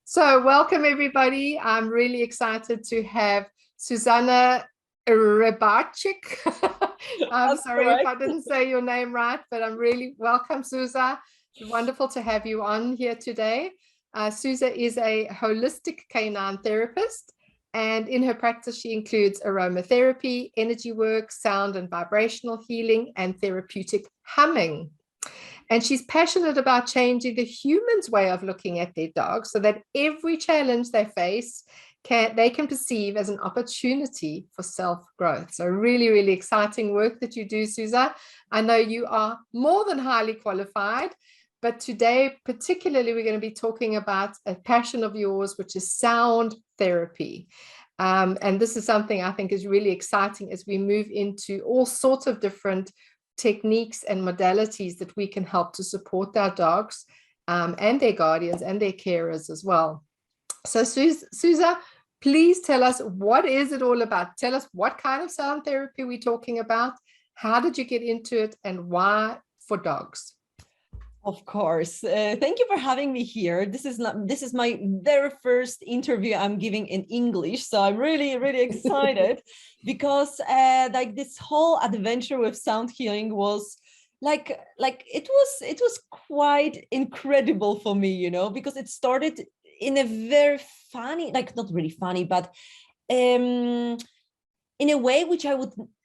So welcome everybody. I'm really excited to have Zuzanna Rybarczyk. I'm That's sorry if correct. I didn't say your name right, but I'm really welcome, Zuza. Wonderful to have you on here today. Zuza is a holistic canine therapist, and in her practice, she includes aromatherapy, energy work, sound and vibrational healing, and therapeutic humming. And she's passionate about changing the human's way of looking at their dogs so that every challenge they face they can perceive as an opportunity for self-growth. So really, really exciting work that you do, Zuza. I know you are more than highly qualified, but today, particularly, we're going to be talking about a passion of yours, which is sound therapy. And this is something I think is really exciting as we move into all sorts of different techniques and modalities that we can help to support our dogs and their guardians and their carers as well. So Zuza, please tell us, what is it all about? Tell us what kind of sound therapy we're talking about. How did you get into it and why for dogs? Of course. Thank you for having me here. This is my very first interview I'm giving in English, so I'm really, really excited because like this whole adventure with sound healing was like it was quite incredible for me, because it started in a very funny, like not really funny, but in a way which I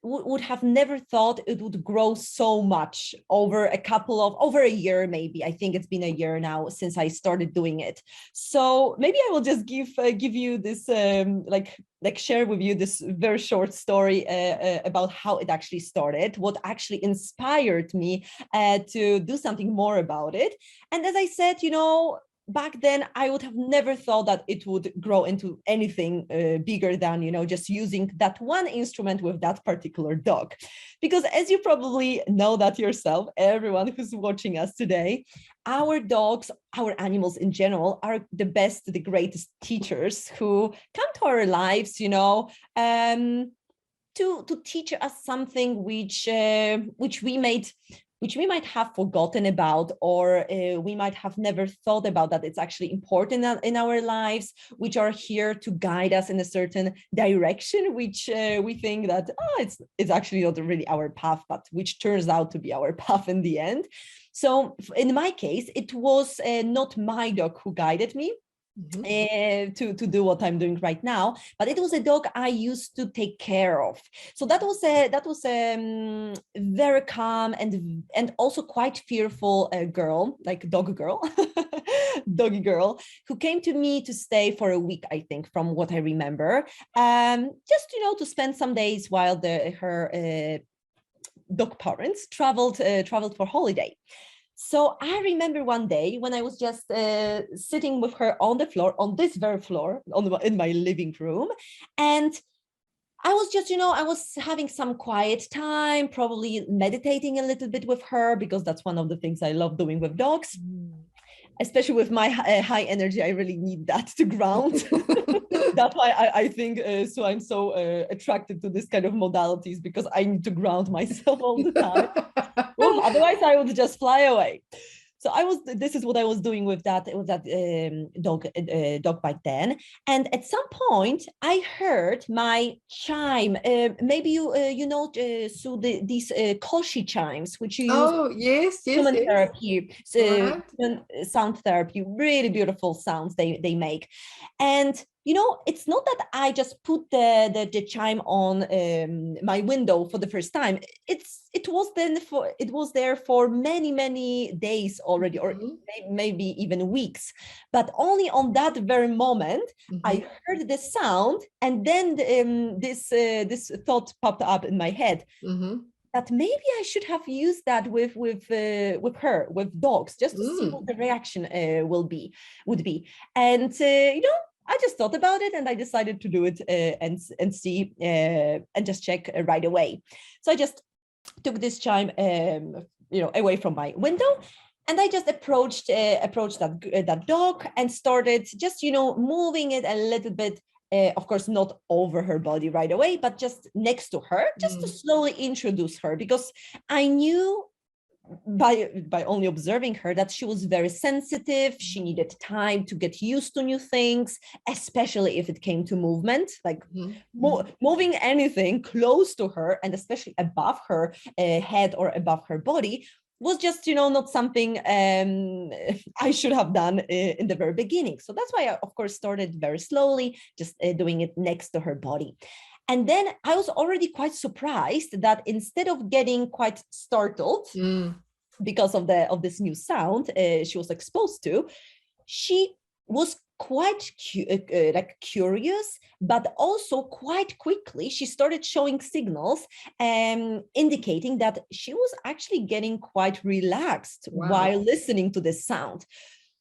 would have never thought it would grow so much over a year, maybe. I think it's been a year now since I started doing it. So maybe I will just give you this like share with you this very short story about how it actually started, what actually inspired me to do something more about it. And as I said, back then, I would have never thought that it would grow into anything bigger than, just using that one instrument with that particular dog. Because as you probably know that yourself, everyone who's watching us today, our dogs, our animals in general, are the best, the greatest teachers who come to our lives, to teach us something which we might have forgotten about, or we might have never thought about that it's actually important in our lives, which are here to guide us in a certain direction, which we think that it's actually not really our path, but which turns out to be our path in the end. So in my case, it was not my dog who guided me. To do what I'm doing right now, but it was a dog I used to take care of. So that was a very calm and also quite fearful girl, like dog girl, doggy girl, who came to me to stay for a week, I think, from what I remember, just to spend some days while her dog parents traveled for holiday. So I remember one day when I was just sitting with her on the floor, on this very floor, in my living room. And I was just, I was having some quiet time, probably meditating a little bit with her, because that's one of the things I love doing with dogs. Especially with my high energy, I really need that to ground. That's why I think so I'm so attracted to this kind of modalities, because I need to ground myself all the time. Well, otherwise I would just fly away. So this is what I was doing with that dog back then. And at some point I heard my chime. Maybe you know, so these Koshi chimes, which you use. Oh, yes. Human therapy, Right. sound therapy, really beautiful sounds they make. And it's not that I just put the chime on my window for the first time. It was there for many days already, or maybe even weeks. But only on that very moment, I heard the sound, and then this thought popped up in my head. That maybe I should have used that with her, with dogs, just to see what the reaction would be. And I just thought about it, and I decided to do it and see and just check right away. So I just took this chime away from my window, and I just approached that dog and started just moving it a little bit. Of course, not over her body right away, but just next to her, just to slowly introduce her, because I knew by only observing her, that she was very sensitive. She needed time to get used to new things, especially if it came to movement, like moving anything close to her and especially above her head or above her body was just, not something I should have done in the very beginning. So that's why I, of course, started very slowly, just doing it next to her body. And then I was already quite surprised that instead of getting quite startled because of this new sound she was exposed to, she was quite curious, but also quite quickly she started showing signals indicating that she was actually getting quite relaxed while listening to this sound.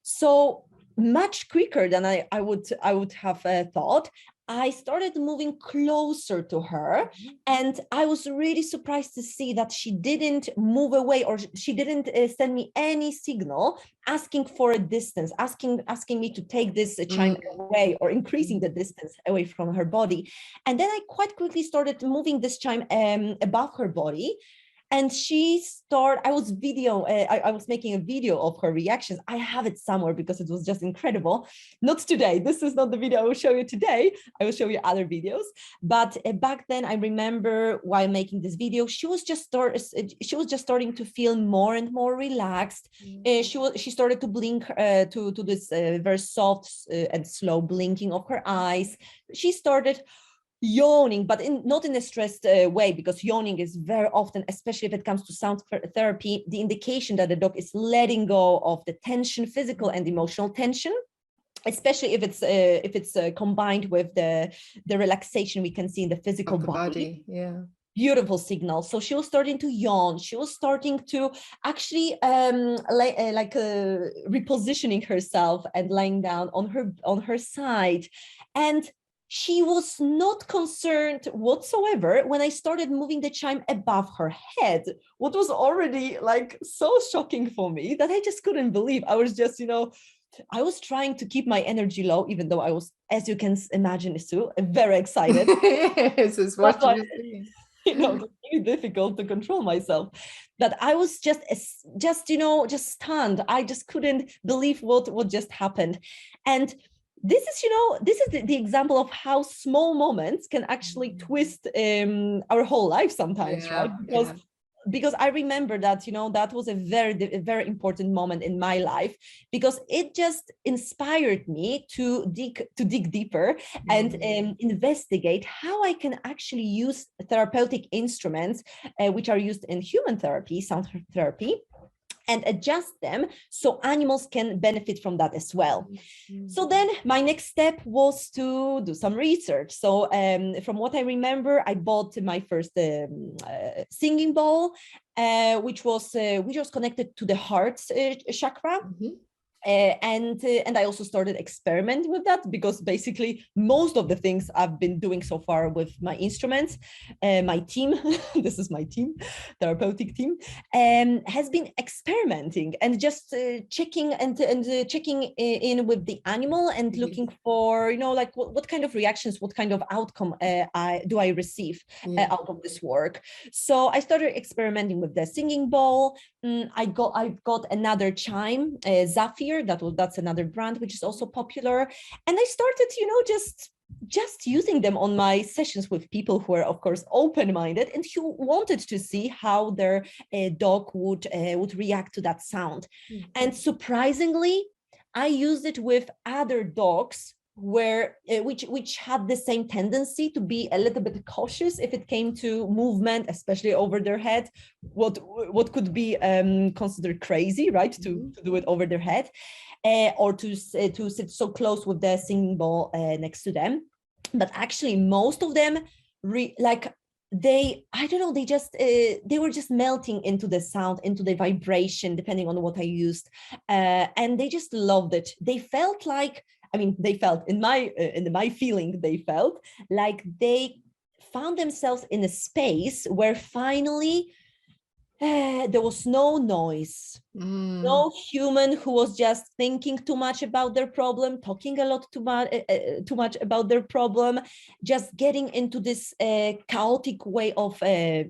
So much quicker than I would have thought, I started moving closer to her, and I was really surprised to see that she didn't move away, or she didn't send me any signal asking for a distance, asking me to take this chime away or increasing the distance away from her body. And then I quite quickly started moving this chime above her body. And I was making a video of her reactions. I have it somewhere because it was just incredible. Not today. This is not the video I will show you today. I will show you other videos. But back then, I remember while making this video, she was just starting to feel more and more relaxed. She started to blink to this very soft and slow blinking of her eyes. She started yawning, but not in a stressed way, because yawning is very often, especially if it comes to sound therapy, the indication that the dog is letting go of the tension, physical and emotional tension, especially if it's combined with the relaxation we can see in the physical body. Yeah. Beautiful signal. So she was starting to yawn. She was starting to actually repositioning herself and lying down on her side. And she was not concerned whatsoever when I started moving the chime above her head, what was already like so shocking for me that I just couldn't believe. I was just, I was trying to keep my energy low, even though I was, as you can imagine, Sue, very excited. Yes, is what you see. It's really difficult to control myself. But I was just stunned. I just couldn't believe what just happened. And this is the example of how small moments can actually twist our whole life sometimes, right? Because I remember that, that was a very, very important moment in my life, because it just inspired me to dig deeper and investigate how I can actually use therapeutic instruments, which are used in human therapy, sound therapy, and adjust them so animals can benefit from that as well. So then my next step was to do some research. So from what I remember, I bought my first singing bowl, which was connected to the heart chakra. And I also started experimenting with that, because basically most of the things I've been doing so far with my instruments, my team, this is my team, therapeutic team, has been experimenting and just checking in with the animal and looking for, like what kind of reactions, what kind of outcome I receive out of this work. So I started experimenting with the singing bowl. I got another chime, Zafir. That's another brand which is also popular, and I started, just using them on my sessions with people who are, of course, open-minded and who wanted to see how their dog would react to that sound. And surprisingly, I used it with other dogs which had the same tendency to be a little bit cautious if it came to movement, especially over their head, what could be considered crazy, right, to do it over their head, or to sit so close with the singing bowl next to them. But actually most of them they were just melting into the sound, into the vibration, depending on what I used, and they just loved it. They felt like, in my feeling, they felt like they found themselves in a space where finally there was no noise, no human who was just thinking too much about their problem, talking a lot too much about their problem, just getting into this chaotic way of, a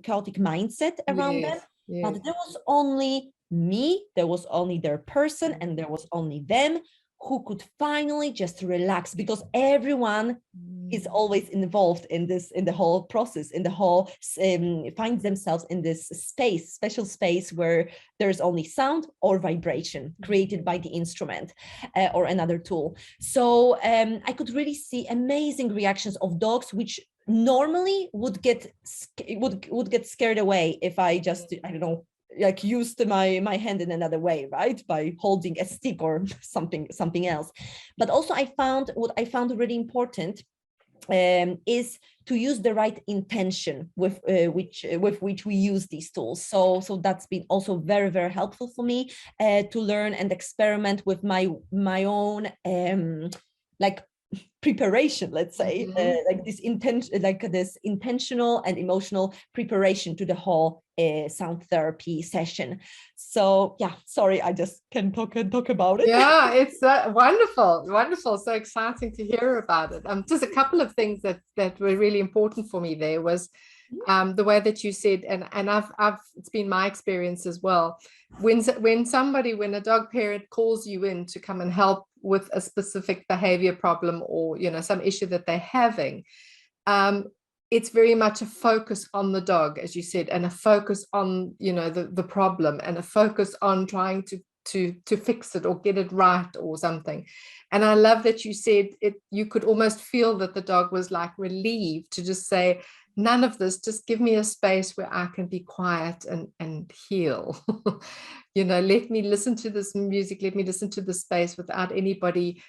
chaotic mindset around them. Yes. But there was only me, there was only their person, and there was only them who could finally just relax, because everyone is always involved in this, in the whole process, in the whole, finds themselves in this space, special space where there's only sound or vibration created by the instrument or another tool. So I could really see amazing reactions of dogs, which normally would get scared away if I just, I don't know, like used my hand in another way, right, by holding a stick or something else. But also what I found really important is to use the right intention with which we use these tools. So that's been also very, very helpful for me to learn and experiment with my own like preparation, let's say, like this intentional and emotional preparation to the whole sound therapy session. So yeah, sorry, I just can talk about it. Yeah, it's wonderful, so exciting to hear about it. Just a couple of things that were really important for me there was the way that you said, and I've it's been my experience as well, when a dog parent calls you in to come and help with a specific behavior problem, or some issue that they're having, it's very much a focus on the dog, as you said, and a focus on the problem, and a focus on trying to fix it or get it right or something. And I love that you said it, you could almost feel that the dog was like relieved to just say, none of this, just give me a space where I can be quiet and heal. Let me listen to this music, let me listen to the space without anybody,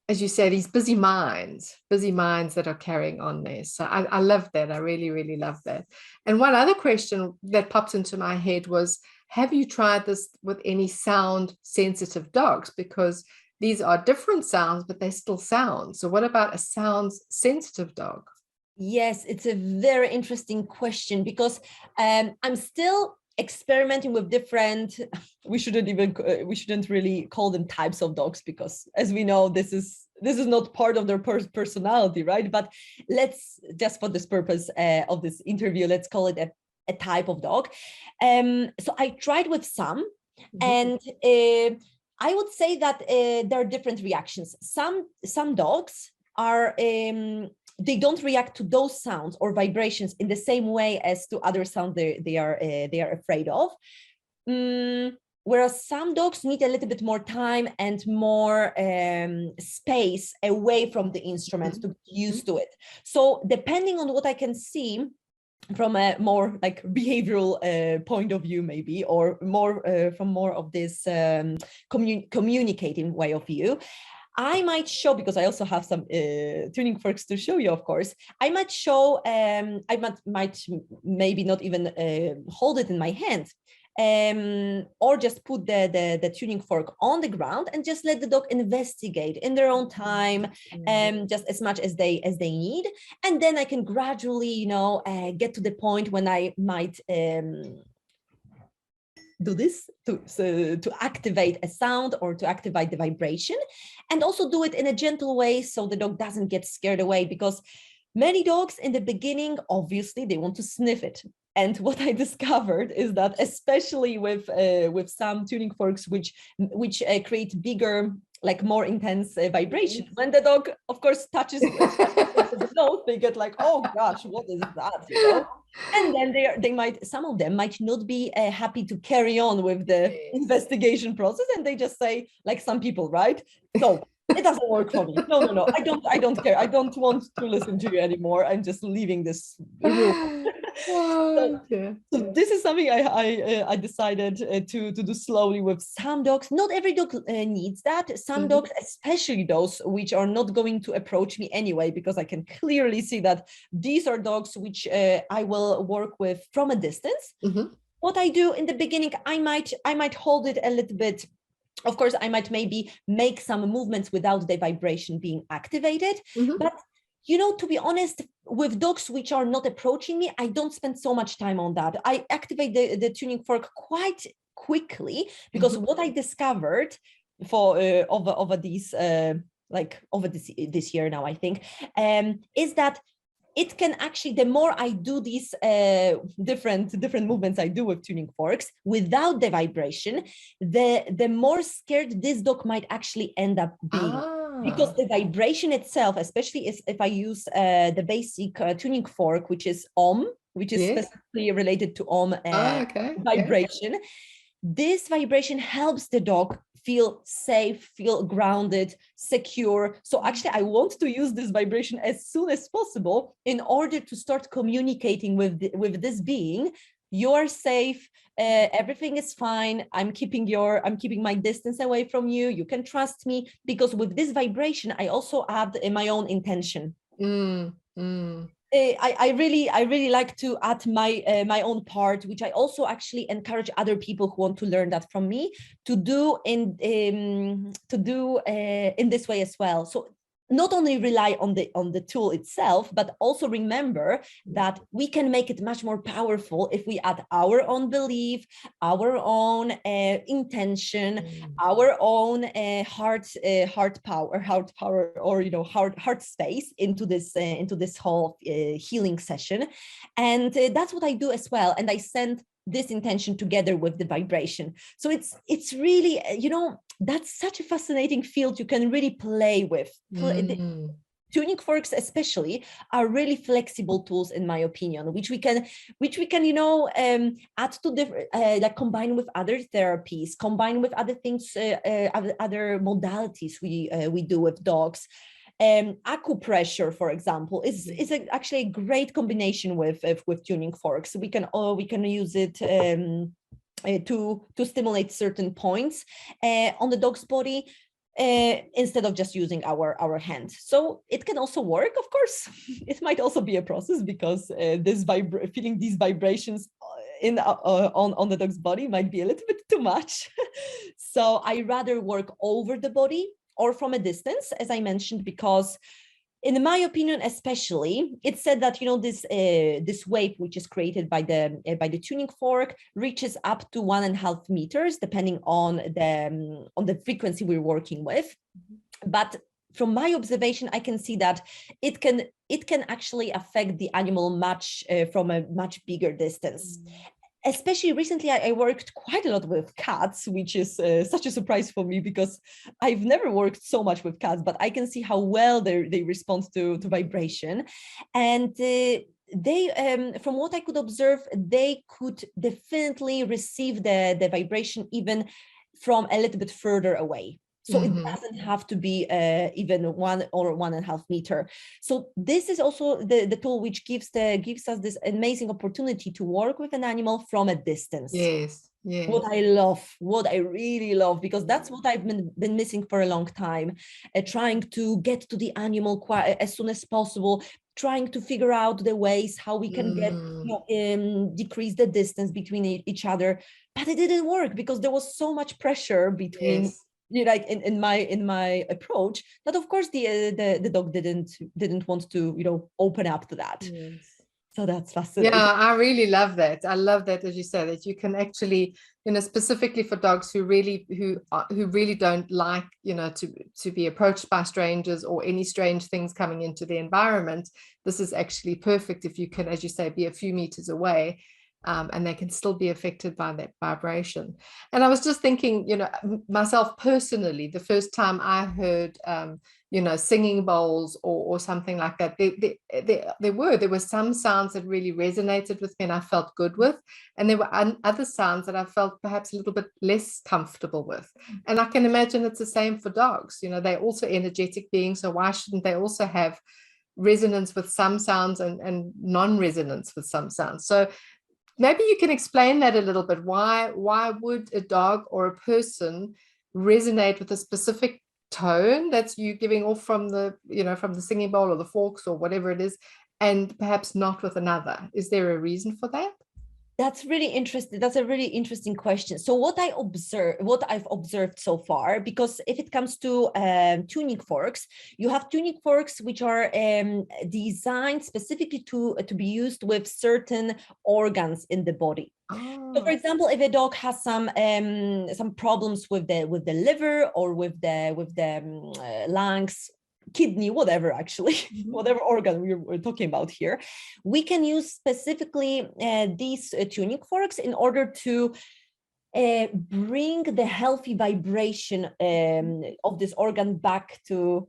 as you say, these busy minds that are carrying on there. So I love that. I really, really love that. And one other question that popped into my head was, have you tried this with any sound sensitive dogs? Because these are different sounds, but they still sound. So what about a sound sensitive dog? Yes, it's a very interesting question, because I'm still experimenting with different, we shouldn't really call them types of dogs, because as we know, this is not part of their personality, right? But let's just, for this purpose of this interview, let's call it a type of dog. So I tried with some, and I would say that there are different reactions. Some dogs are they don't react to those sounds or vibrations in the same way as to other sounds they are afraid of. Whereas some dogs need a little bit more time and more space away from the instruments to get used to it. So depending on what I can see from a more like behavioral point of view, maybe, or more from more of this communicating way of view, I might show, because I also have some tuning forks to show you, of course, I might show, I might maybe not even hold it in my hand, or just put the tuning fork on the ground and just let the dog investigate in their own time, just as much as they need. And then I can gradually, get to the point when I might do this to activate a sound or to activate the vibration, and also do it in a gentle way so the dog doesn't get scared away, because many dogs in the beginning, obviously, they want to sniff it. And what I discovered is that, especially with some tuning forks, which create bigger, like more intense vibration, when the dog, of course, touches the nose, they get like, oh gosh, what is that? And then some of them might not be happy to carry on with the investigation process, and they just say, like some people, right? So it doesn't work for me. No, I don't care. I don't want to listen to you anymore. I'm just leaving this room. So this is something I decided to do slowly with some dogs. Not every dog needs that. Some dogs, especially those which are not going to approach me anyway, because I can clearly see that these are dogs which I will work with from a distance. What I do in the beginning, I might hold it a little bit. Of course, I might maybe make some movements without the vibration being activated, but to be honest, with dogs which are not approaching me, I don't spend so much time on that. I activate the tuning fork quite quickly, because what I discovered over this year now, I think, is that it can actually, the more I do these different movements I do with tuning forks without the vibration, the more scared this dog might actually end up being. Because the vibration itself, especially if I use the basic tuning fork, which is which is specifically related to okay. vibration, this vibration helps the dog feel safe, feel grounded, secure. So actually, I want to use this vibration as soon as possible in order to start communicating with this being. You are safe. Everything is fine. I'm keeping my distance away from you. You can trust me, because with this vibration, I also add my own intention. I really like to add my own part, which I also actually encourage other people who want to learn that from me to do in this way as well. So not only rely on the tool itself, but also remember that we can make it much more powerful if we add our own belief, our own intention, our own heart power, or heart space into this whole healing session. And that's what I do as well. And I send this intention together with the vibration. So it's really, that's such a fascinating field you can really play with. Tuning forks especially are really flexible tools, in my opinion, which we can add to different, like combine with other therapies, combine with other things, other modalities we do with dogs. Acupressure, for example, is actually a great combination with tuning forks. We can use it to stimulate certain points on the dog's body, instead of just using our hand. So it can also work. Of course, it might also be a process, because feeling these vibrations on the dog's body might be a little bit too much. So I rather work over the body or from a distance, as I mentioned, because in my opinion, especially, it's said that this wave, which is created by the tuning fork, reaches up to 1.5 meters, depending on the frequency we're working with. But from my observation, I can see that it can actually affect the animal from a much bigger distance. Especially recently, I worked quite a lot with cats, which is such a surprise for me, because I've never worked so much with cats, but I can see how well they respond to vibration. And they, from what I could observe, they could definitely receive the vibration even from a little bit further away. So it doesn't have to be even 1 or 1.5 meter. So this is also the tool which gives us this amazing opportunity to work with an animal from a distance. Yes. What I really love, because that's what I've been missing for a long time, trying to get to the animal quite as soon as possible, trying to figure out the ways how we can get decrease the distance between each other. But it didn't work, because there was so much pressure between like in my approach, that of course the dog didn't want to open up to that. So that's fascinating. Yeah, I really love that. I love that, as you say, that you can actually, specifically for dogs who really don't like, to be approached by strangers or any strange things coming into the environment. This is actually perfect if you can, as you say, be a few meters away. And they can still be affected by that vibration. And I was just thinking, myself personally, the first time I heard, singing bowls or something like that, there were some sounds that really resonated with me and I felt good with. And there were other sounds that I felt perhaps a little bit less comfortable with. And I can imagine it's the same for dogs. They're also energetic beings. So why shouldn't they also have resonance with some sounds and non-resonance with some sounds? So maybe you can explain that a little bit. Why would a dog or a person resonate with a specific tone that's you giving off from the singing bowl or the forks or whatever it is, and perhaps not with another? Is there a reason for that? That's really interesting. That's a really interesting question. So what I've observed so far, because if it comes to tuning forks, you have tuning forks which are designed specifically to be used with certain organs in the body. So, for example, if a dog has some problems with the liver or with the lungs, kidney, whatever, actually, whatever organ we're talking about here, we can use specifically these tuning forks in order to bring the healthy vibration of this organ back to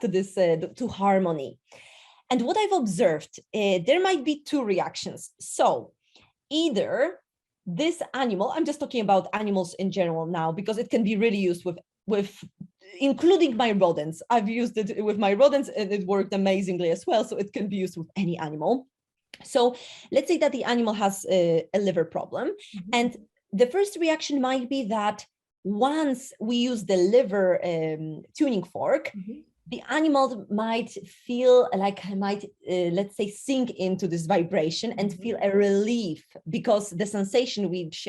this to harmony. And what I've observed, there might be two reactions. So either this animal, I'm just talking about animals in general now, because it can be really used with including my rodents. I've used it with my rodents and it worked amazingly as well. So it can be used with any animal. So let's say that the animal has a liver problem. And the first reaction might be that once we use the liver tuning fork, the animal might feel like, let's say, sink into this vibration and feel a relief, because the sensation which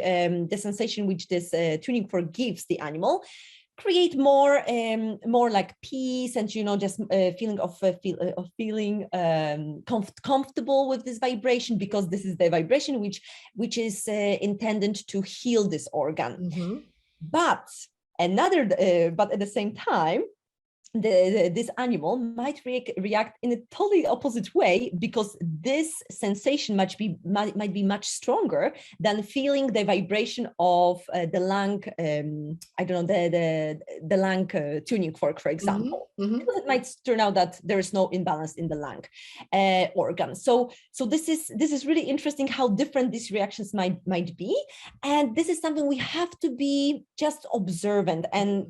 this tuning fork gives the animal create more like peace and, you know, just feeling of feeling comfortable with this vibration, because this is the vibration which is intended to heal this organ. But at the same time, this animal might react in a totally opposite way, because this sensation might be much stronger than feeling the vibration of the lung, I don't know, the lung tuning fork, for example, because it might turn out that there is no imbalance in the lung organ. So this is really interesting how different these reactions might be, and this is something we have to be just observant and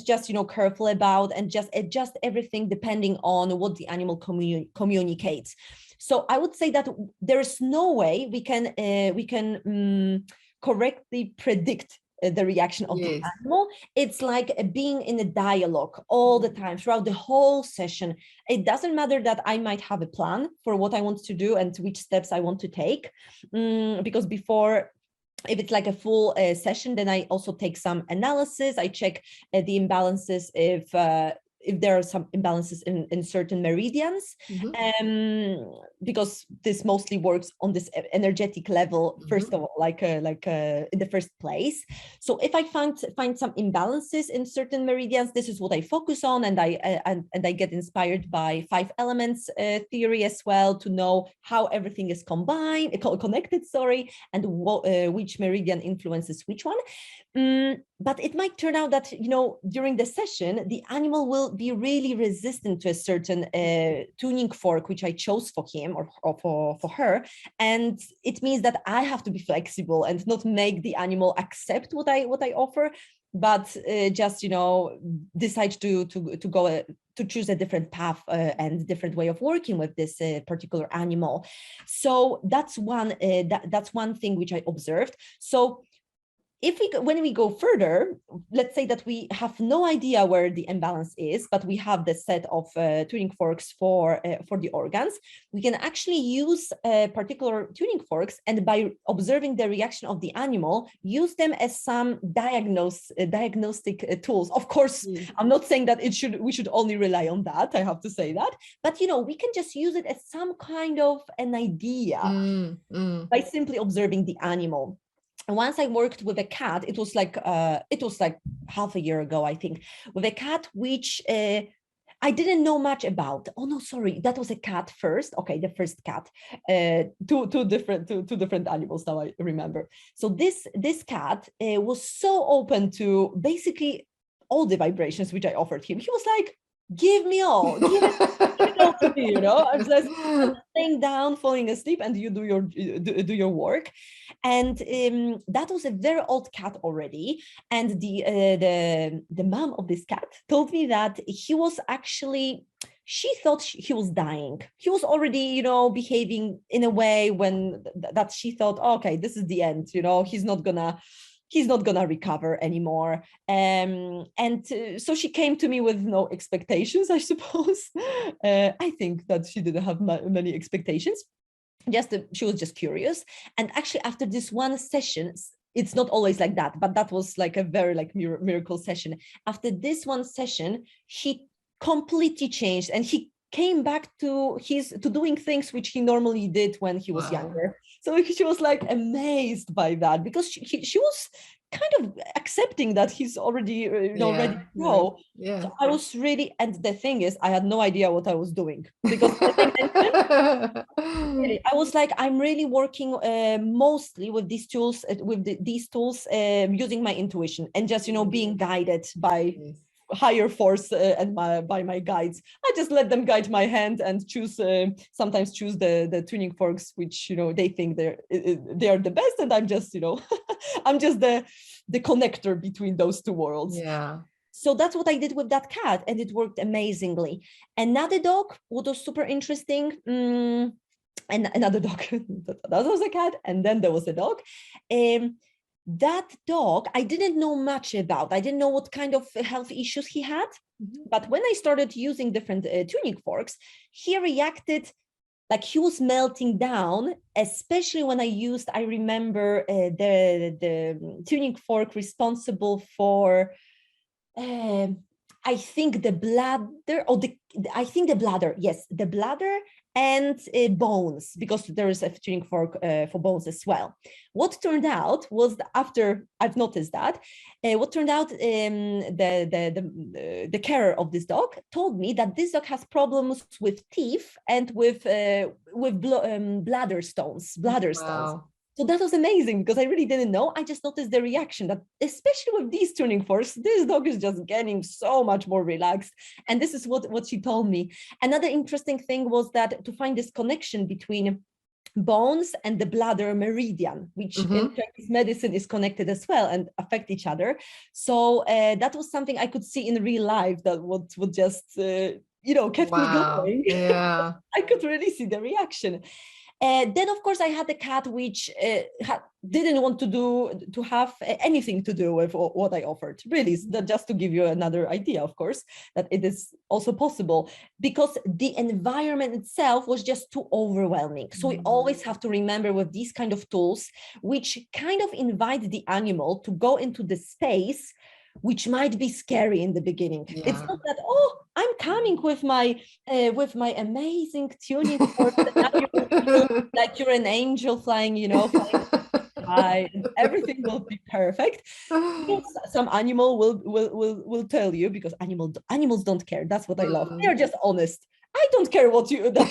just, you know, careful about, and just adjust everything depending on what the animal communicates. So I would say that there is no way we can correctly predict the reaction of the animal. It's like being in a dialogue all the time throughout the whole session. It doesn't matter that I might have a plan for what I want to do and which steps I want to take, because before, if it's like a full session, then I also take some analysis. I check the imbalances if there are some imbalances in certain meridians, because this mostly works on this energetic level, first of all, like in the first place. So if I find some imbalances in certain meridians, this is what I focus on, and I get inspired by 5 elements theory as well, to know how everything is connected, and which meridian influences which one. But it might turn out that, you know, during the session, the animal will be really resistant to a certain tuning fork which I chose for him or for her, and it means that I have to be flexible and not make the animal accept what I offer, but just, you know, decide to go to choose a different path and different way of working with this particular animal. So that's one thing which I observed. So when we go further, let's say that we have no idea where the imbalance is, but we have the set of tuning forks for the organs, we can actually use particular tuning forks, and by observing the reaction of the animal, use them as some diagnostic tools. Of course, I'm not saying that we should only rely on that, I have to say that, but, you know, we can just use it as some kind of an idea by simply observing the animal. And once I worked with a cat, it was like half a year ago, I think, with a cat which I didn't know much about. Oh no, sorry, that was a cat first. Okay, the first cat. Two different animals now, I remember. So this cat was so open to basically all the vibrations which I offered him. He was like, give me all, give it all to me, you know. I'm just laying down, falling asleep, and you do your work. And that was a very old cat already. And the mom of this cat told me that he was actually, she thought he was dying. He was already, you know, behaving in a way when that she thought, oh, okay, this is the end, you know, he's not gonna recover anymore. So she came to me with no expectations, I suppose. I think that she didn't have many expectations. She was just curious. And actually, after this one session, it's not always like that, but that was like a very like miracle session. After this one session, he completely changed, and he came back to doing things which he normally did when he was younger. So she was like amazed by that, because she was kind of accepting that he's already ready to go. Yeah. So I was really, and the thing is, I had no idea what I was doing, because as I mentioned, really, I was like, I'm really working mostly with these tools, using my intuition and just, being guided by higher force and by my guides. I just let them guide my hand and sometimes choose the tuning forks, which they think they are the best, and I'm just I'm just the connector between those two worlds. Yeah. So that's what I did with that cat, and it worked amazingly. Another dog, what was super interesting, and another dog, that was a cat, and then there was a dog. That dog, I didn't know much about. I didn't know what kind of health issues he had. But when I started using different tuning forks, he reacted like he was melting down, especially when I remember the tuning fork responsible for, I think the bladder, yes, the bladder and bones, because there is a tuning fork for bones as well. What turned out was, after I've noticed that, what turned out, the carer of this dog told me that this dog has problems with teeth and with bladder stones. So that was amazing, because I really didn't know. I just noticed the reaction that, especially with these tuning forks, this dog is just getting so much more relaxed. And this is what she told me. Another interesting thing was that to find this connection between bones and the bladder meridian, which in Chinese medicine is connected as well and affect each other. So that was something I could see in real life, that would just, kept me going. Yeah. I could really see the reaction. Then, of course, I had a cat which didn't want to have anything to do with what I offered. Really, just to give you another idea, of course, that it is also possible, because the environment itself was just too overwhelming. So we always have to remember with these kind of tools, which kind of invite the animal to go into the space, which might be scary in the beginning. Yeah. It's not that, I'm coming with my amazing tuning fork, like you're an angel flying, flying high, and everything will be perfect. Some animal will tell you, because animals don't care. That's what I love. They're just honest. I don't care what you think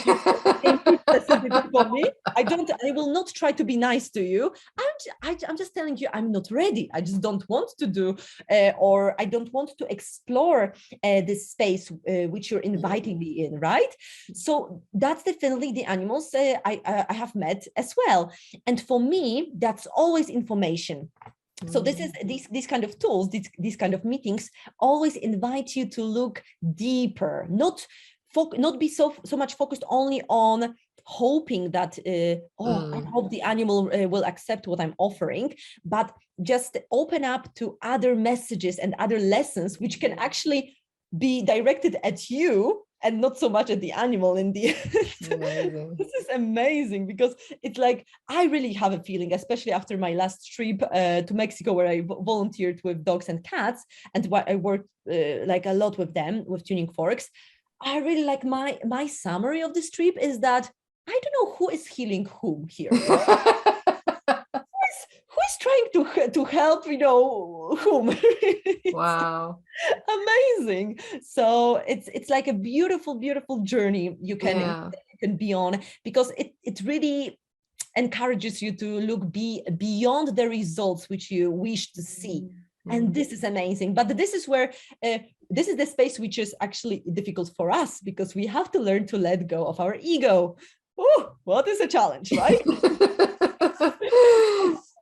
for me. I will not try to be nice to you. I'm just telling you, I'm not ready. I just don't want to do, or I don't want to explore this space which you're inviting me in, right? So that's definitely the animals I have met as well. And for me, that's always information. So this is these kind of tools, these kind of meetings always invite you to look deeper, not be so much focused only on hoping that I hope the animal will accept what I'm offering, but just open up to other messages and other lessons which can actually be directed at you and not so much at the animal in the end. This is amazing, because it's like, I really have a feeling, especially after my last trip to Mexico, where I volunteered with dogs and cats, and I worked like a lot with them, with tuning forks. I really like my summary of this trip is that I don't know who is healing whom here. who is trying to help, whom? Wow. Amazing. So it's like a beautiful journey you can be on, because it really encourages you to look beyond the results which you wish to see. And this is amazing. But this is where this is the space which is actually difficult for us, because we have to learn to let go of our ego. Oh, what is a challenge, right?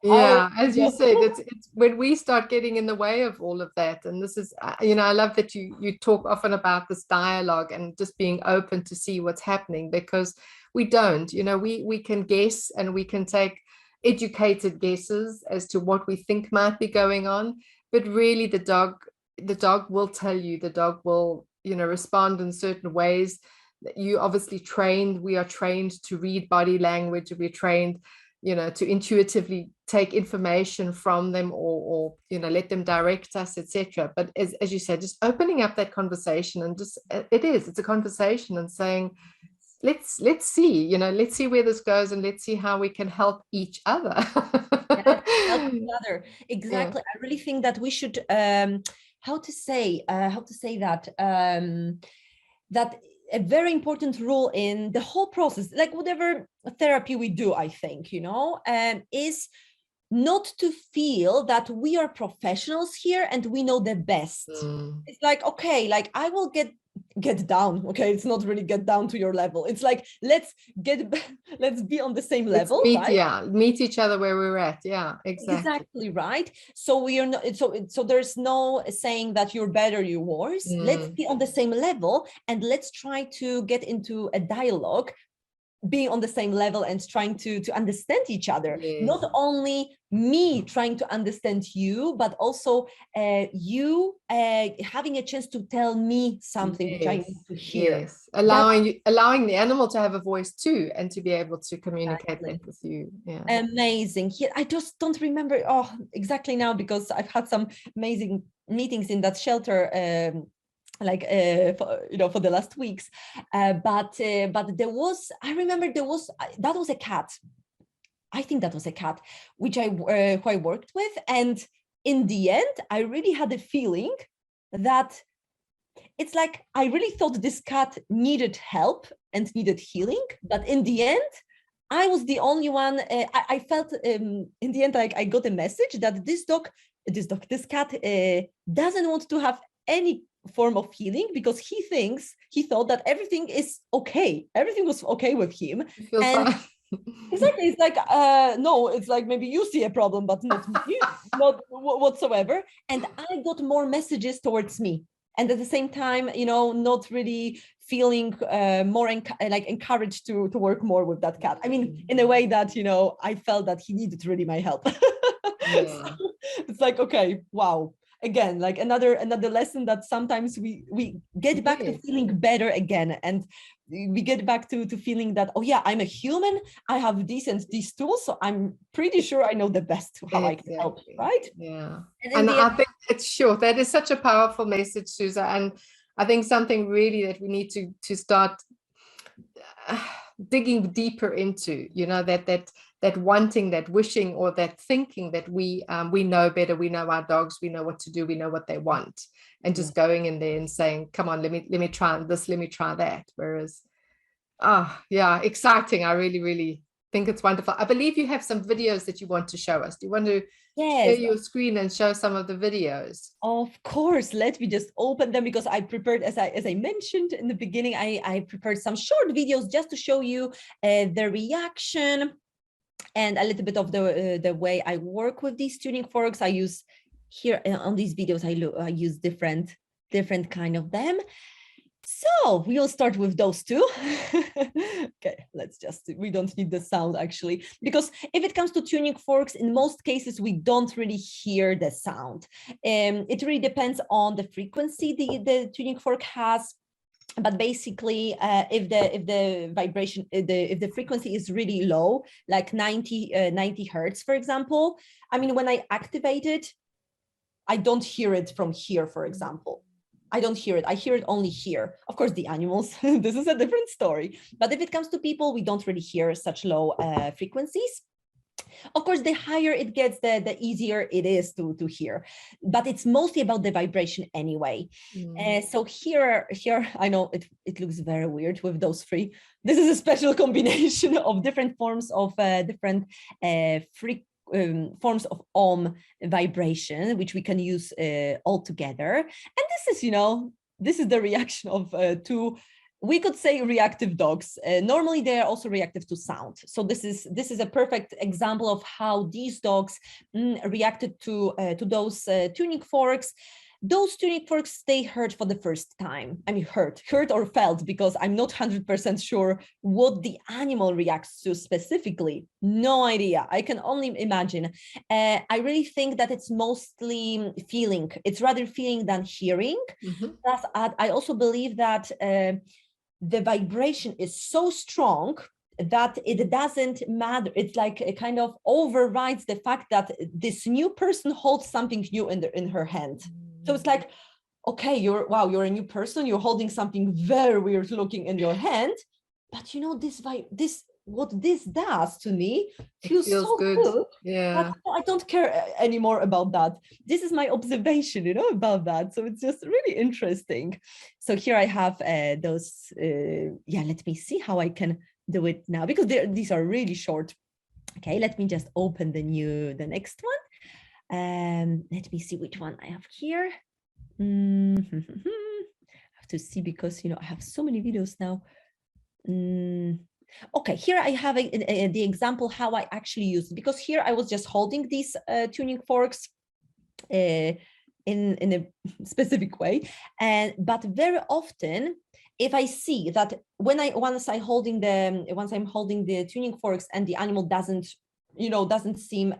Yeah, as you said, it's when we start getting in the way of all of that. And this is, I love that you talk often about this dialogue and just being open to see what's happening, because we don't, we can guess, and we can take educated guesses as to what we think might be going on, but really the dog will tell you. The dog will respond in certain ways. You obviously we are trained to read body language. We're trained to intuitively take information from them, or let them direct us, etc. But as you said, just opening up that conversation, and just it's a conversation, and saying, let's see, let's see where this goes, and let's see how we can help each other. Yes, help each other. Yeah. Exactly. I really think that we should how to say that that a very important role in the whole process, like whatever therapy we do, I think, is not to feel that we are professionals here and we know the best. It's like, okay, like I will get down. Okay, it's not really get down to your level. It's like, let's be on the same level, right? Meet each other where we're at. Yeah, Exactly, right. So we are not, so there's no saying that you're better, you're worse. Let's be on the same level, and let's try to get into a dialogue, being on the same level and trying to understand each other. Yes. Not only me trying to understand you, but also you having a chance to tell me something which I need to hear. Yes, allowing the animal to have a voice too, and to be able to communicate Exactly. that with you. Yeah, Amazing. Here, I just don't remember exactly now, because I've had some amazing meetings in that shelter. For the last weeks, but there was, I remember there was, that was a cat. I think that was a cat which who I worked with, and in the end, I really had a feeling that it's like I really thought this cat needed help and needed healing, but in the end, I was the only one. I felt in the end, like I got a message that this cat doesn't want to have any form of healing, because he thought that everything is okay. Everything was okay with him. you feel And fine. exactly, it's like, no, it's like maybe you see a problem, but not me, not whatsoever. And I got more messages towards me. And at the same time, not really feeling more encouraged to work more with that cat. I mean, in a way that, I felt that he needed really my help. Yeah. So it's like, okay, wow. Again, like another lesson that sometimes we get back to feeling better again, and we get back to feeling that, oh yeah, I'm a human, I have these tools, so I'm pretty sure I know the best how I can help, right? Yeah. And I think it's sure that is such a powerful message, Zuza, and I think something really that we need to start digging deeper into, that wanting, that wishing, or that thinking that we know better, we know our dogs, we know what to do, we know what they want, and just going in there and saying, come on, let me try this, let me try that. Whereas yeah, exciting. I really, really think it's wonderful. I believe you have some videos that you want to show us. Do you want to share your screen and show some of the videos? Of course, let me just open them, because I prepared, as I mentioned in the beginning, I prepared some short videos just to show you the reaction and a little bit of the way I work with these tuning forks. I use here on these videos, I use different kind of them. So we'll start with those two. Okay, we don't need the sound actually, because if it comes to tuning forks, in most cases, we don't really hear the sound. It really depends on the frequency the tuning fork has. But basically, if the vibration, if the frequency is really low, like 90 hertz, for example, I mean, when I activate it, I don't hear it from here, for example. I don't hear it. I hear it only here. Of course, the animals, this is a different story. But if it comes to people, we don't really hear such low frequencies. Of course, the higher it gets, the easier it is to hear. But it's mostly about the vibration anyway. So here, I know it looks very weird with those three. This is a special combination of different forms of different forms of ohm vibration, which we can use all together. And this is the reaction of two, we could say, reactive dogs. Normally, they are also reactive to sound. So this is a perfect example of how these dogs reacted to those tuning forks. Those tuning forks, they heard for the first time. I mean, heard or felt, because I'm not 100% sure what the animal reacts to specifically. No idea. I can only imagine. I really think that it's mostly feeling. It's rather feeling than hearing. Plus, I also believe that the vibration is so strong that it doesn't matter. It's like it kind of overrides the fact that this new person holds something new in her hand. So it's like, okay, you're a new person, you're holding something very weird looking in your hand. but you know, this what this does to me feels feels so good. good. Yeah. I don't care anymore about that. This is my observation, you know, about that. So it's just really interesting. So here I have those, yeah, let me see how I can do it now, because these are really short. Okay, let me just open the next one. Let me see which one I have here. I have to see, because, you know, I have so many videos now. Okay, here I have the example how I actually use it, because here I was just holding these tuning forks in a specific way, but very often, if I see that once I'm holding the tuning forks and the animal doesn't seem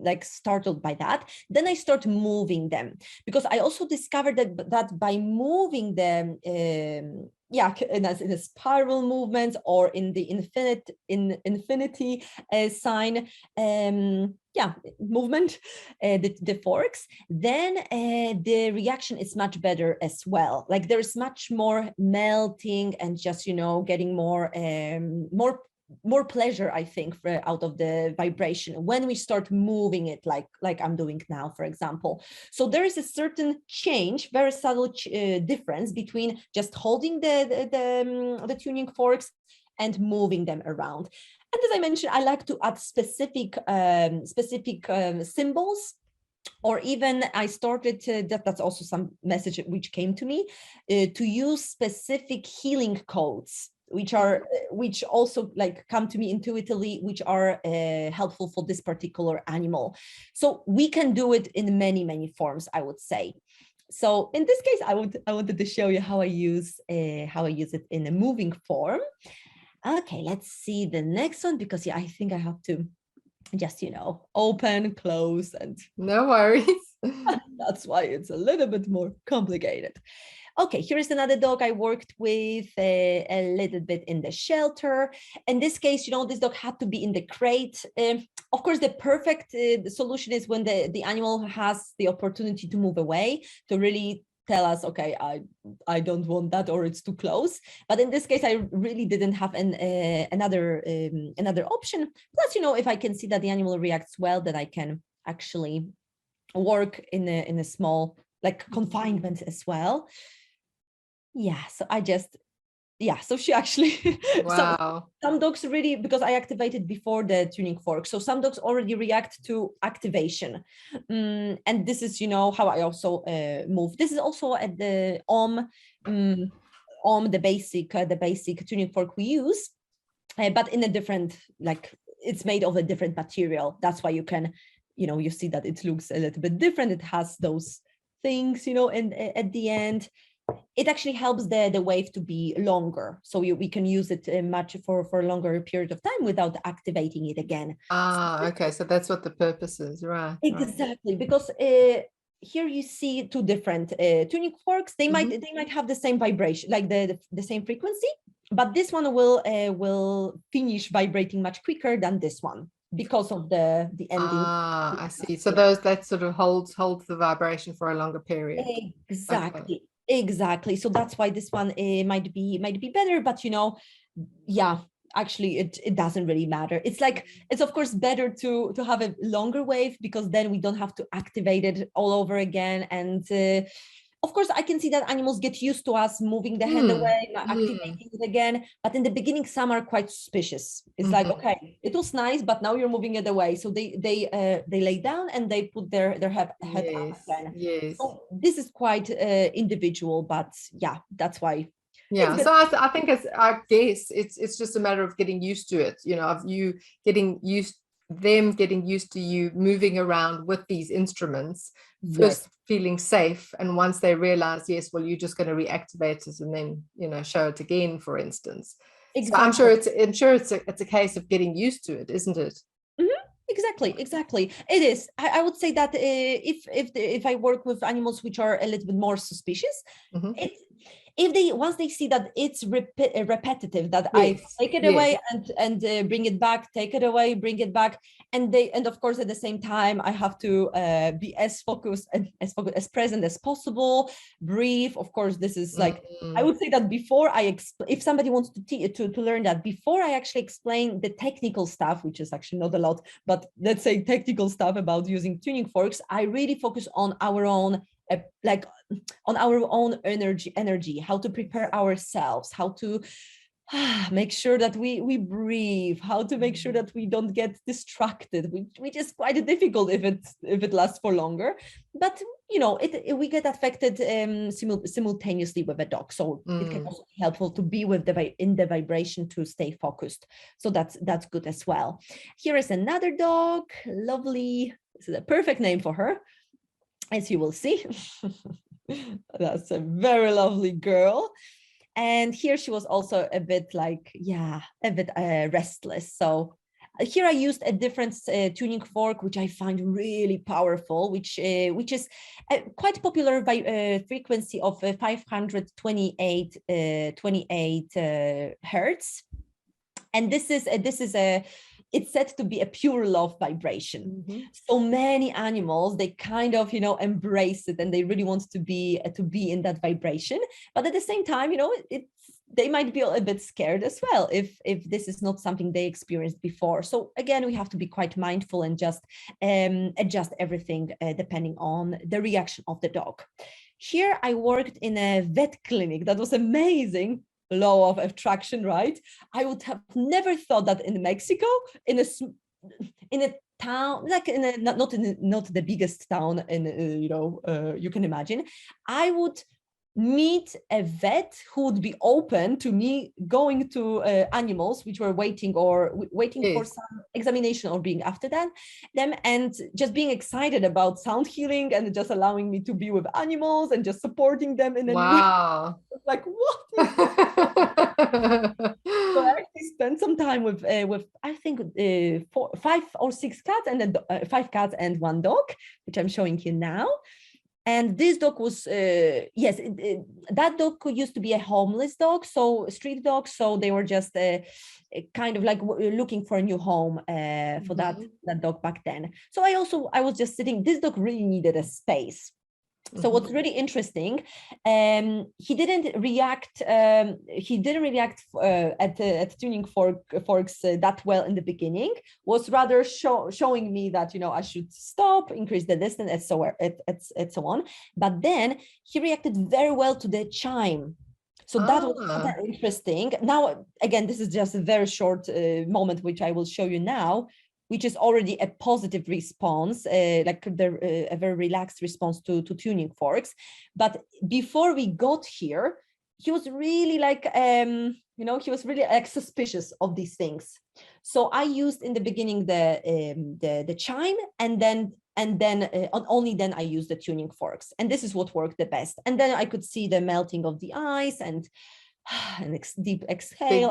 like startled by that, then I start moving them, because I also discovered that by moving them, in a spiral movement or in the infinity sign, movement, the forks, then the reaction is much better as well. Like there's much more melting and just, you know, getting more pleasure, I think, out of the vibration when we start moving it like I'm doing now, for example. So there is a certain change, very subtle difference between just holding the tuning forks and moving them around. And as I mentioned, I like to add specific symbols, or even I started to, that's also some message which came to me, to use specific healing codes, which also like come to me intuitively, which are helpful for this particular animal. So we can do it in many forms, I would say. So in this case, I wanted to show you how I use it in a moving form. Okay, let's see the next one, because I think I have to just, you know, open, close, and no worries. that's why it's a little bit more complicated. Okay, here is another dog I worked with a little bit in the shelter. In this case, you know, this dog had to be in the crate. Of course, the perfect solution is when the animal has the opportunity to move away, to really tell us, okay, I don't want that, or it's too close. But in this case, I really didn't have another option. Plus, you know, if I can see that the animal reacts well, then I can actually work in a small like confinement as well. Yeah, so so she actually Wow. some dogs really, because I activated before the tuning fork, so some dogs already react to activation. And this is, you know, how I also move. This is also at the the basic tuning fork we use, but in a different, like it's made of a different material. That's why you can, you know, you see that it looks a little bit different. It has those things, you know, and at the end it actually helps the wave to be longer, so we can use it much for a longer period of time without activating it again. Okay, so that's what the purpose is, right? Exactly, because here you see two different tuning forks. They might have the same vibration, like the same frequency, but this one will finish vibrating much quicker than this one, because of the ending. I see. So that sort of holds the vibration for a longer period. Exactly. Okay. Exactly. So that's why this one might be better, but you know, yeah, actually it doesn't really matter. It's like, it's of course better to have a longer wave, because then we don't have to activate it all over again. And of course, I can see that animals get used to us moving the hand away, activating it again. But in the beginning, some are quite suspicious. It's like, okay, it was nice, but now you're moving it away. So they lay down and they put their head up again. Yes. So this is quite individual, but yeah, that's why. Yeah. So I think I guess it's just a matter of getting used to it. You know, of you getting used to you moving around with these instruments, first feeling safe, and once they realize, yes, well, you're just going to reactivate it and then, you know, show it again, for instance. Exactly. So I'm sure it's a case of getting used to it, isn't it? Exactly. It is. I would say that if I work with animals which are a little bit more suspicious, if they once they see that it's repetitive, that I Yes, take it yes. away and bring it back, take it away, bring it back, and of course at the same time I have to be as focused and as present as possible, breathe. Of course, this is like, I would say that before I if somebody wants to learn that, before I actually explain the technical stuff, which is actually not a lot, but let's say technical stuff about using tuning forks, I really focus on our own like on our own energy, how to prepare ourselves, how to make sure that we breathe, how to make sure that we don't get distracted, which is quite difficult if it lasts for longer. But you know, we get affected simultaneously with a dog, so it can also be helpful to be with in the vibration to stay focused. So that's good as well. Here is another dog, lovely. This is a perfect name for her, as you will see. That's a very lovely girl. And here she was also a bit like, yeah, a bit restless. So here I used a different tuning fork, which I find really powerful, which is quite popular by frequency of 528 hertz. And this is it's said to be a pure love vibration. So many animals, they kind of, you know, embrace it, and they really want to be in that vibration. But at the same time, you know, they might be a bit scared as well if this is not something they experienced before. So again, we have to be quite mindful and just adjust everything depending on the reaction of the dog. Here I worked in a vet clinic. That was amazing. Law of attraction, right? I would have never thought that in Mexico, in a town, like not the biggest town in you can imagine, I would meet a vet who would be open to me going to animals which were waiting for some examination or being after them, and just being excited about sound healing and just allowing me to be with animals and just supporting them in any way. Like, what? So I actually spent some time with I think 5 or 6 cats, and then 5 cats and 1 dog, which I'm showing you now. And this dog was, that dog used to be a homeless dog, so street dog. So they were just kind of like looking for a new home for that dog back then. So I was just sitting, this dog really needed a space. So what's really interesting, he didn't react at tuning forks that well in the beginning. Was rather showing me that, you know, I should stop, increase the distance, and so on. But then he reacted very well to the chime. So that was super interesting. Now, again, this is just a very short moment, which I will show you now, which is already a positive response, like a very relaxed response to tuning forks. But before we got here, he was really like, he was really like suspicious of these things. So I used in the beginning the chime, and then only then I used the tuning forks, and this is what worked the best. And then I could see the melting of the ice and deep exhale.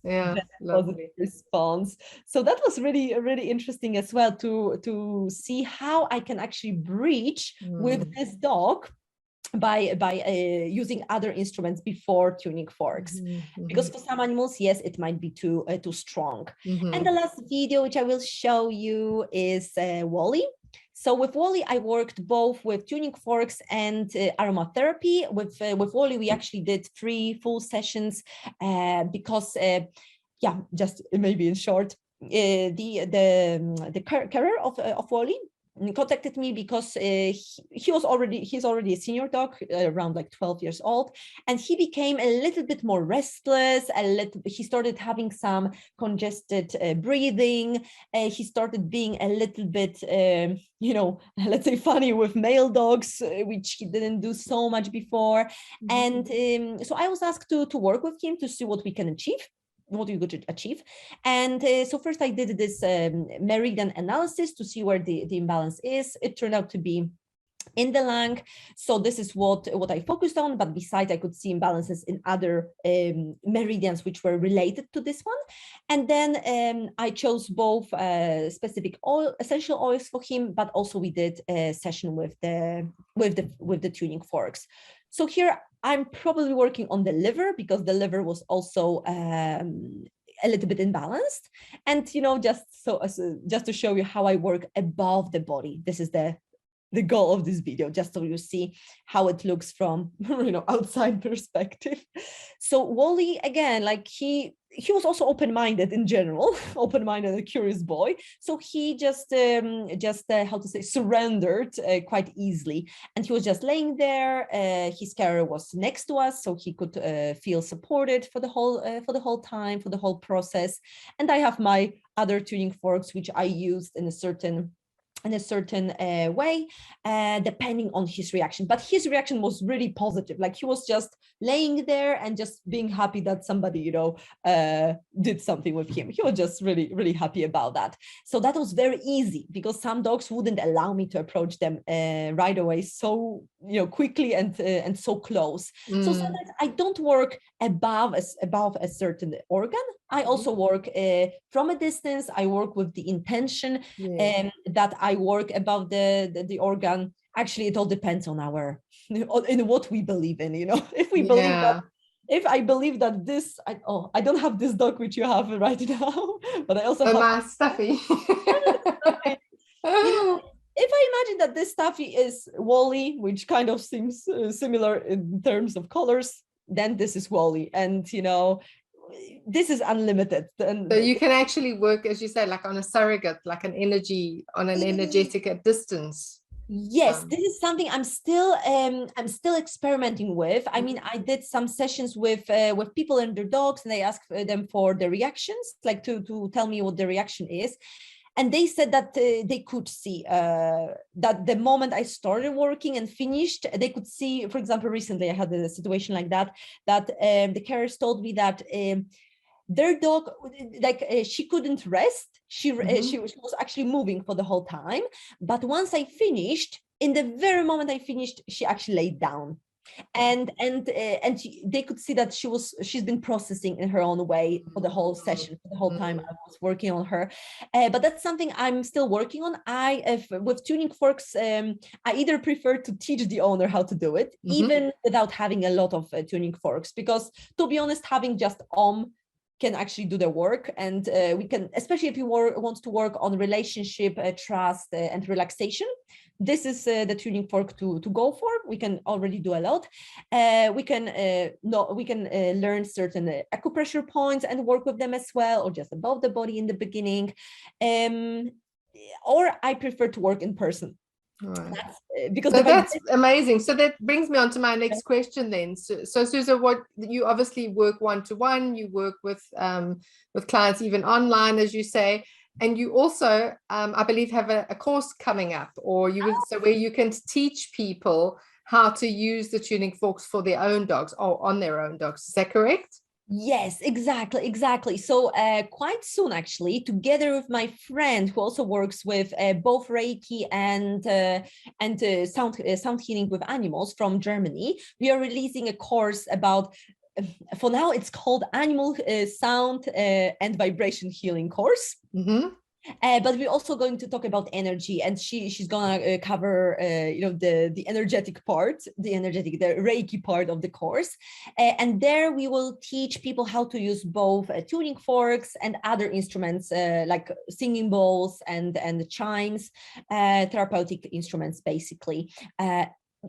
Positive response. So that was really interesting as well to see how I can actually breach with this dog by using other instruments before tuning forks, because for some animals, yes, it might be too strong. And the last video which I will show you is Wally. So with Wally, I worked both with tuning forks and aromatherapy. With Wally, we actually did 3 full sessions because, just maybe in short, the carer of Wally contacted me because he's already a senior dog, around like 12 years old, and he became a little bit more restless. He started having some congested breathing. He started being a little bit let's say funny with male dogs, which he didn't do so much before. And so I was asked to work with him to see what we can achieve. What you could achieve. And so first I did this meridian analysis to see where the imbalance is. It turned out to be in the lung. So this is what I focused on, but besides I could see imbalances in other meridians which were related to this one. And then I chose both specific essential oils for him, but also we did a session with the tuning forks. So here I'm probably working on the liver, because the liver was also a little bit imbalanced. And just to show you how I work above the body, this is the goal of this video, just so you see how it looks from outside perspective. So Wally, again, like he was also open-minded in general, open-minded, a curious boy. So he just how to say, surrendered quite easily, and he was just laying there. His carer was next to us, so he could feel supported for the whole time, for the whole process. And I have my other tuning forks, which I used in a certain way, depending on his reaction. But his reaction was really positive. Like he was just laying there and just being happy that somebody, did something with him. He was just really, really happy about that. So that was very easy, because some dogs wouldn't allow me to approach them right away so quickly and so close. So sometimes I don't work above a certain organ. I also work from a distance. I work with the intention that I work above the organ. Actually, it all depends on in what we believe in. If we believe that, if I believe that this, I don't have this dog which you have right now, but I also have my Stuffy. If I imagine that this Stuffy is Wally, which kind of seems similar in terms of colors, then this is Wally, and this is unlimited. And so you can actually work, as you say, like on a surrogate, like an energetic distance. Yes, this is something I'm still experimenting with. I mean, I did some sessions with people and their dogs, and I asked them for the reactions, like to tell me what the reaction is. And they said that they could see that the moment I started working and finished, they could see, for example, recently I had a situation like that the carers told me that their dog, she couldn't rest. She was actually moving for the whole time. But once I finished, in the very moment I finished, she actually laid down. And they could see that she's been processing in her own way for the whole session, for the whole time I was working on her. But that's something I'm still working on. With tuning forks, I either prefer to teach the owner how to do it, even without having a lot of tuning forks, because to be honest, having just can actually do the work. And we can, especially if you want to work on relationship, trust, and relaxation, this is the tuning fork to go for. We can already do a lot. We can learn certain acupressure points and work with them as well, or just above the body in the beginning. Or I prefer to work in person. Right. Because that's amazing. So that brings me on to my next question then. So Zuza, what you obviously work one-to-one, you work with clients even online, as you say, and you also I believe have a course coming up, or where you can teach people how to use the tuning forks for their own dogs or on their own dogs. Is that correct? Yes, exactly. So quite soon, actually, together with my friend who also works with both Reiki and sound healing with animals from Germany, we are releasing a course about. For now, it's called Animal Sound and Vibration Healing Course. But we're also going to talk about energy, and she's gonna cover the energetic part, the Reiki part of the course, and there we will teach people how to use both tuning forks and other instruments like singing bowls and chimes, therapeutic instruments, basically.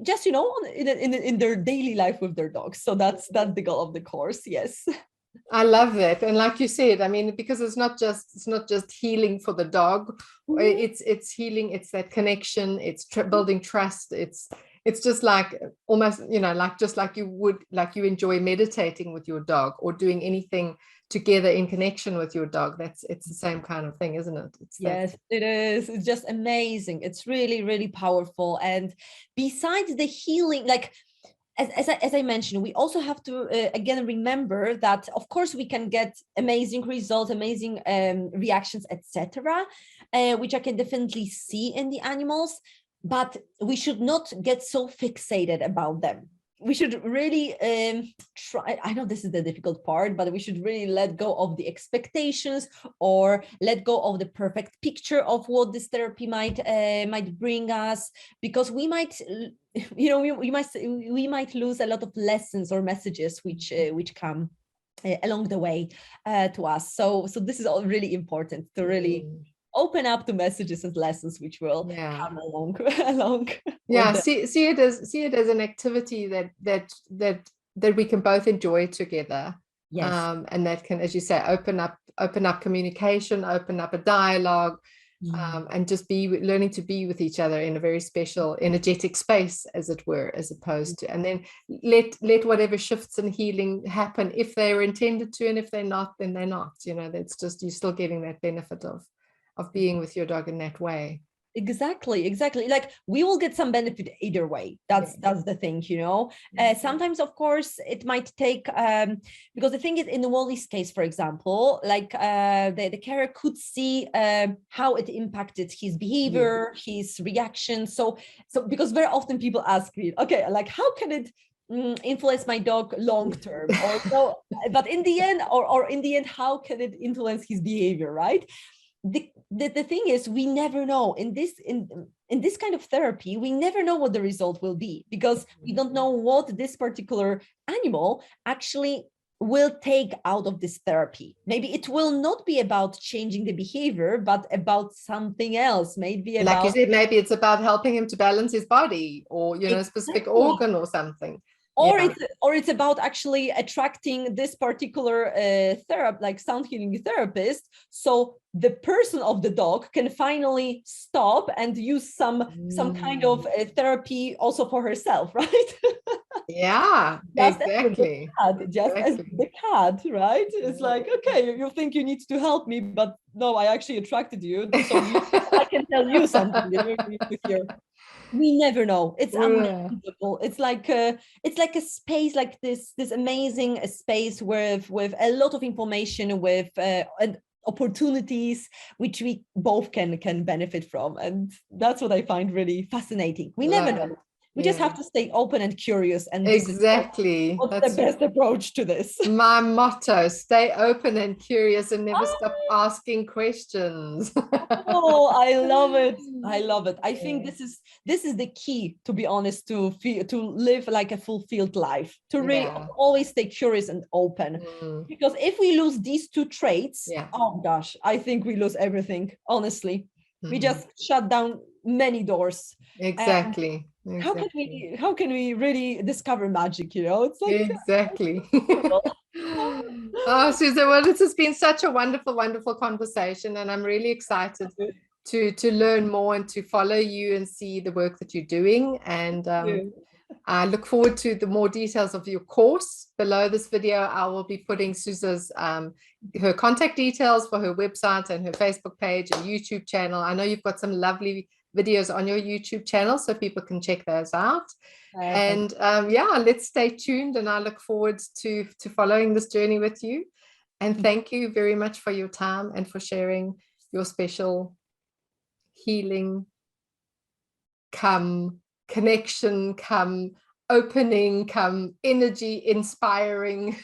Just in their daily life with their dogs. So that's the goal of the course. Yes. I love that. And like you said, I mean, because it's not just healing for the dog, it's healing, it's that connection, it's building trust, it's just like almost, like you enjoy meditating with your dog or doing anything together in connection with your dog. It's the same kind of thing, isn't it? Yes, it is. It's just amazing. It's really, really powerful. And besides the healing, like as I mentioned, we also have to again remember that of course we can get amazing results, amazing reactions, etc., which I can definitely see in the animals. but we should not get so fixated about them. We should really try, I know this is the difficult part, but we should really let go of the expectations, or let go of the perfect picture of what this therapy might bring us, because we might, you know, we might lose a lot of lessons or messages which come along the way to us. So this is all really important, to really open up to messages and lessons which will come along yeah, see it as an activity that we can both enjoy together. Yes. And that can, as you say, open up communication, open up a dialogue, and just learning to be with each other in a very special energetic space, as it were, as opposed to, and then let whatever shifts and healing happen if they're intended to, and if they're not, then they're not. You know, that's just, you're still getting that benefit of being with your dog in that way. Exactly. Like, we will get some benefit either way. That's the thing, you know. Sometimes, of course, it might take, because the thing is, in Wally's case, for example, like the carer could see how it impacted his behavior, his reaction. So because very often people ask me, okay, like, how can it influence my dog long term, or so, but in the end, or in the end, how can it influence his behavior, right? The thing is, we never know in this kind of therapy. We never know what the result will be, because we don't know what this particular animal actually will take out of this therapy. Maybe it will not be about changing the behavior, but about something else. Maybe about, like you said, maybe it's about helping him to balance his body, or, you know, a specific organ or something. Or it's about actually attracting this particular sound healing therapist, so the person of the dog can finally stop and use some kind of therapy also for herself, right? Yeah, exactly. As the cat, right? It's like, okay, you think you need to help me, but no, I actually attracted you, so I can tell you something that you need to hear. We never know. It's unbelievable. It's like a space, like this amazing space with a lot of information, with and opportunities which we both can benefit from, and that's what I find really fascinating. We never know. We just have to stay open and curious, and exactly, what's the best approach to this? My motto: stay open and curious, and never stop asking questions. Oh, I love it. I love it. I think this is the key, to be honest, to live like a fulfilled life, to really always stay curious and open. Because if we lose these two traits, oh gosh, I think we lose everything. Honestly, we just shut down many doors. Exactly. How can we really discover magic? You know, it's like exactly. Oh, Zuza, well, this has been such a wonderful conversation, and I'm really excited to learn more and to follow you and see the work that you're doing. And I look forward to the more details of your course. Below this video, I will be putting Zuza's her contact details for her website and her Facebook page and YouTube channel. I know you've got some lovely videos on your YouTube channel, so people can check those out. And let's stay tuned, and I look forward to following this journey with you. And thank you very much for your time and for sharing your special healing connection, opening, energy inspiring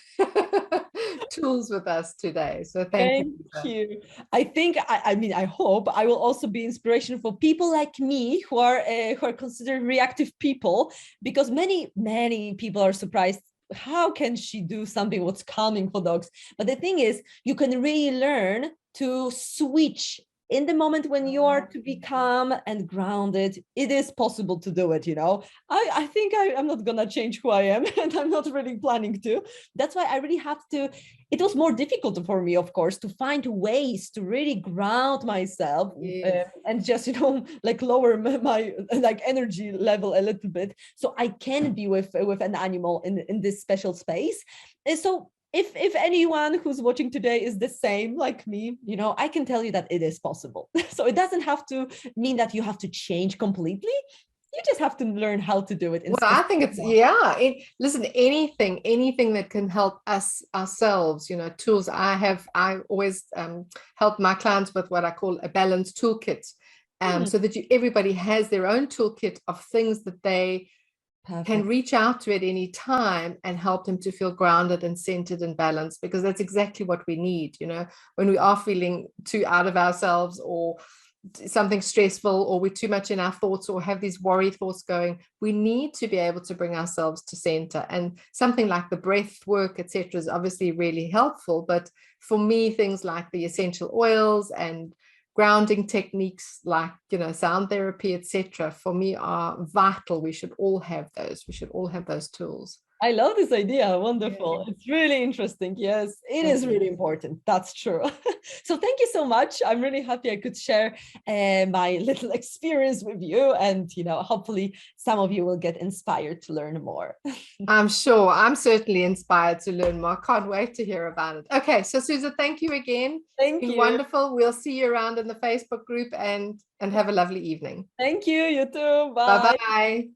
tools with us today. So thank you. I think I hope I will also be inspiration for people like me who are considered reactive people, because many people are surprised, how can she do something what's calming for dogs? But the thing is, you can really learn to switch in the moment when you are to be calm and grounded. It is possible to do it, you know. I think I'm not gonna change who I am, and I'm not really planning to. That's why I really have to. It was more difficult for me, of course, to find ways to really ground myself and just, you know, like lower my like energy level a little bit, so I can be with an animal in this special space. And so if anyone who's watching today is the same like me, you know, I can tell you that it is possible. So it doesn't have to mean that you have to change completely. You just have to learn how to do it. Well, I think it's, listen, anything that can help us ourselves, you know, tools. I always help my clients with what I call a balance toolkit. so that everybody has their own toolkit of things that they can reach out to at any time and help them to feel grounded and centered and balanced, because that's exactly what we need. When we are feeling too out of ourselves, or something stressful, or we're too much in our thoughts, or have these worry thoughts going, we need to be able to bring ourselves to center. And something like the breath work, etc., is obviously really helpful. But for me, things like the essential oils and grounding techniques like sound therapy, etc., for me are vital. We should all have those tools. I love this idea. Wonderful. It's really interesting. Yes, it is really important. That's true. So thank you so much. I'm really happy I could share my little experience with you, and hopefully some of you will get inspired to learn more. I'm sure. I'm certainly inspired to learn more. Can't wait to hear about it. Okay, so Zuza, thank you again. Thank you. Wonderful. We'll see you around in the Facebook group, and have a lovely evening. Thank you. You too. Bye bye.